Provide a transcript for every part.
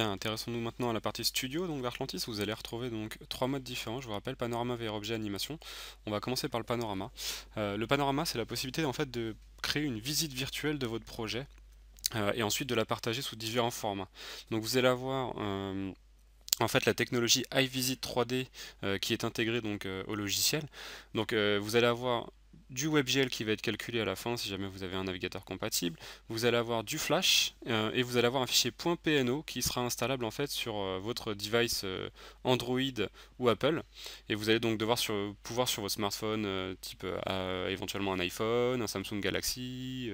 Bien, intéressons-nous maintenant à la partie studio donc d'Artlantis. Vous allez retrouver donc trois modes différents. Je vous rappelle, panorama, VR objet, animation. On va commencer par le panorama. Le panorama, c'est la possibilité en fait de créer une visite virtuelle de votre projet et ensuite de la partager sous différents formats. Donc vous allez avoir en fait la technologie iVisit 3D qui est intégrée donc au logiciel. Donc vous allez avoir du WebGL qui va être calculé à la fin si jamais vous avez un navigateur compatible. Vous allez avoir du Flash et vous allez avoir un fichier .pno qui sera installable en fait sur votre device Android ou Apple. Et vous allez donc pouvoir sur votre smartphone type éventuellement un iPhone, un Samsung Galaxy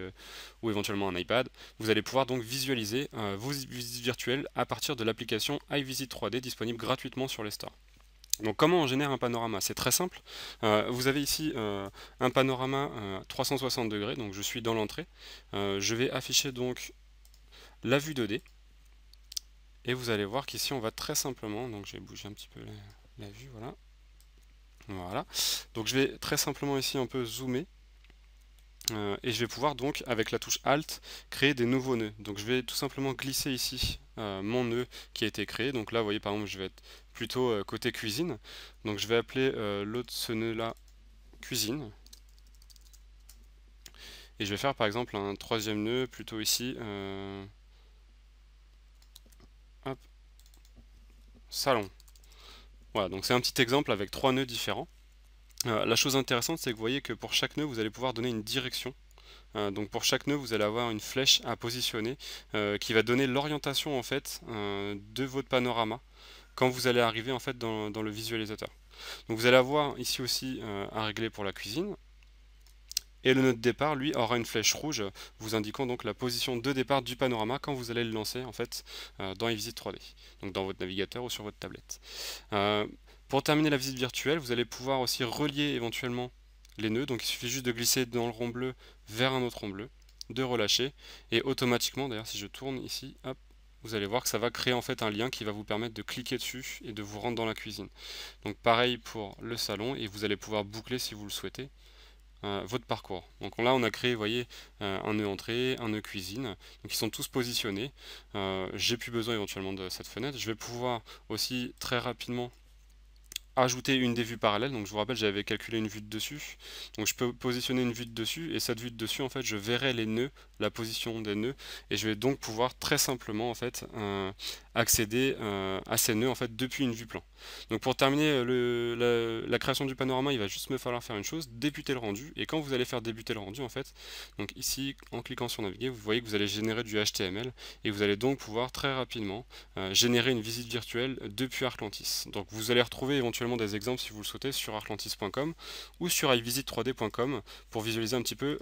ou éventuellement un iPad. Vous allez pouvoir donc visualiser vos visites virtuelles à partir de l'application iVisit 3D disponible gratuitement sur les stores. Donc comment on génère un panorama? C'est très simple. Vous avez ici un panorama 360 degrés, donc je suis dans l'entrée. Je vais afficher donc la vue 2D. Et vous allez voir qu'ici on va très simplement, donc je vais bouger un petit peu la vue, voilà. Voilà. Donc je vais très simplement ici un peu zoomer. Et je vais pouvoir donc avec la touche Alt créer des nouveaux nœuds. Donc je vais tout simplement glisser ici mon nœud qui a été créé. Donc là vous voyez par exemple je vais être plutôt côté cuisine. Donc je vais appeler ce nœud là cuisine. Et je vais faire par exemple un troisième nœud plutôt ici hop, salon. Voilà, donc c'est un petit exemple avec trois nœuds différents. La chose intéressante c'est que vous voyez que pour chaque nœud vous allez pouvoir donner une direction. Donc pour chaque nœud vous allez avoir une flèche à positionner qui va donner l'orientation en fait de votre panorama quand vous allez arriver en fait dans le visualisateur. Donc vous allez avoir ici aussi à régler pour la cuisine. Et le nœud de départ, lui, aura une flèche rouge vous indiquant donc la position de départ du panorama quand vous allez le lancer en fait dans iVisit 3D, donc dans votre navigateur ou sur votre tablette. Pour terminer la visite virtuelle, vous allez pouvoir aussi relier éventuellement les nœuds, donc il suffit juste de glisser dans le rond bleu vers un autre rond bleu, de relâcher, et automatiquement, d'ailleurs si je tourne ici, hop, vous allez voir que ça va créer en fait un lien qui va vous permettre de cliquer dessus et de vous rendre dans la cuisine. Donc pareil pour le salon, et vous allez pouvoir boucler si vous le souhaitez votre parcours. Donc là on a créé, vous voyez, un nœud entrée, un nœud cuisine, donc ils sont tous positionnés. J'ai plus besoin éventuellement de cette fenêtre. Je vais pouvoir aussi très rapidement ajouter une des vues parallèles. Donc je vous rappelle, j'avais calculé une vue de dessus, donc je peux positionner une vue de dessus, et cette vue de dessus en fait je verrai les nœuds, la position des nœuds, et je vais donc pouvoir très simplement en fait accéder à ces nœuds en fait depuis une vue plan. Donc pour terminer la création du panorama, il va juste me falloir faire une chose, débuter le rendu. Et quand vous allez faire débuter le rendu en fait, donc ici en cliquant sur naviguer, vous voyez que vous allez générer du HTML, et vous allez donc pouvoir très rapidement générer une visite virtuelle depuis Artlantis. Donc vous allez retrouver éventuellement des exemples si vous le souhaitez sur artlantis.com ou sur iVisit3D.com pour visualiser un petit peu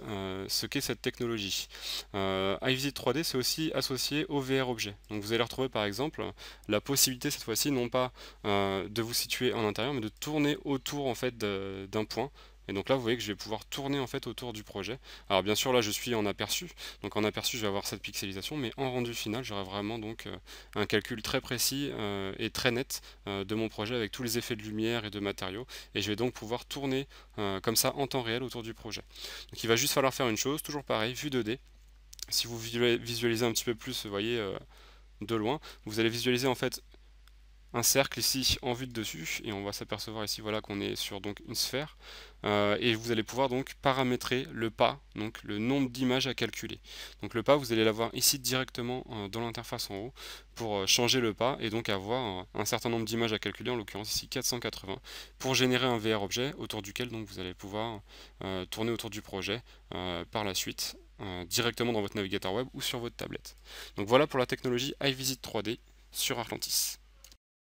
ce qu'est cette technologie. iVisit 3D c'est aussi associé au VR objet. Donc vous allez retrouver par exemple la possibilité cette fois-ci non pas de vous situer en intérieur mais de tourner autour en fait d'un point. Et donc là vous voyez que je vais pouvoir tourner en fait autour du projet. Alors bien sûr là je suis en aperçu, donc en aperçu je vais avoir cette pixelisation, mais en rendu final j'aurai vraiment donc un calcul très précis et très net de mon projet avec tous les effets de lumière et de matériaux, et je vais donc pouvoir tourner comme ça en temps réel autour du projet. Donc il va juste falloir faire une chose, toujours pareil, vue 2D. Si vous visualisez un petit peu plus, vous voyez, de loin, vous allez visualiser en fait un cercle ici en vue de dessus, et on va s'apercevoir ici voilà qu'on est sur donc une sphère, et vous allez pouvoir donc paramétrer le pas, donc le nombre d'images à calculer. Donc le pas vous allez l'avoir ici directement dans l'interface en haut pour changer le pas et donc avoir un certain nombre d'images à calculer, en l'occurrence ici 480, pour générer un VR objet autour duquel donc vous allez pouvoir tourner autour du projet par la suite directement dans votre navigateur web ou sur votre tablette. Donc voilà pour la technologie iVisit 3D sur Artlantis.